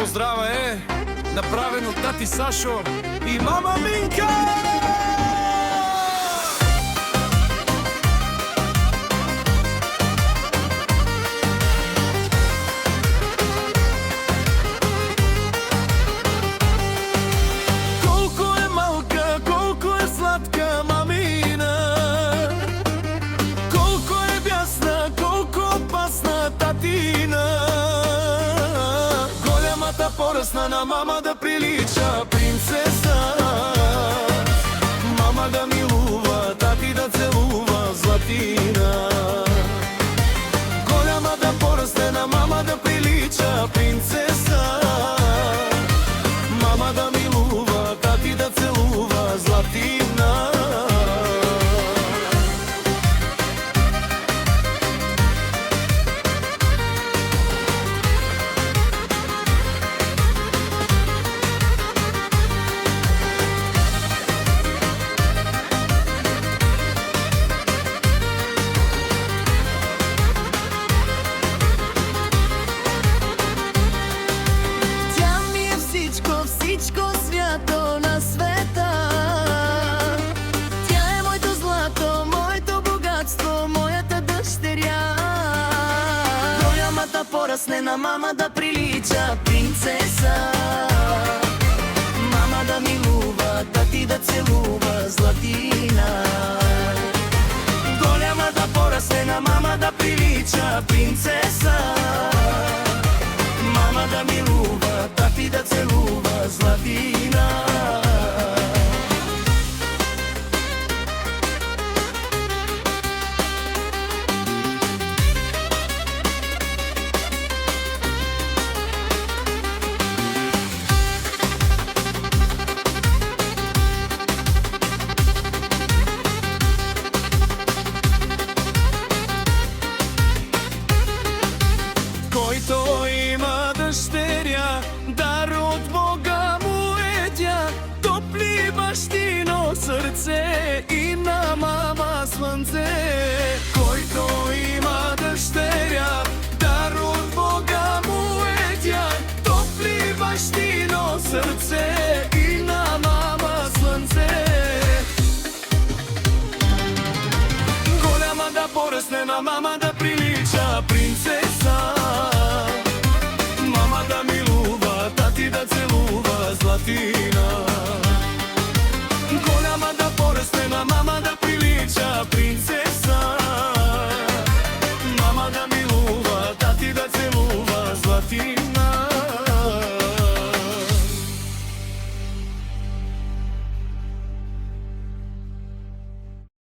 поздрава е направен от тати Сашо и мама Минка! Колко е малка, колко е сладка мамина, колко е бясна, колко опасна татина. Голямата поръсна на мама да прилича принцеса, мама да милува, тати да целува златина. Голямата поръсне на мама да прилича принцеса, мама да милува, тати да целува златина. Всичко свято на света. Тя е моето злато, моето богатство, моята дъщеря. Голямата поръсне на мама да прилича принцеса, мама да милува, тати да целува златина. Голямата поръсне на мама да прилича принцеса, мама да милува, тати да целува златина. Който има дъщеря, дар от Бога му е тя. Топли бащино сърце и на мама слънце. Който има дъщеря, дар от Бога му е тя. Топли бащино сърце и на мама слънце. Голяма да поръсне на мама да прилича принцеса, мама да милува, тати да целува златина.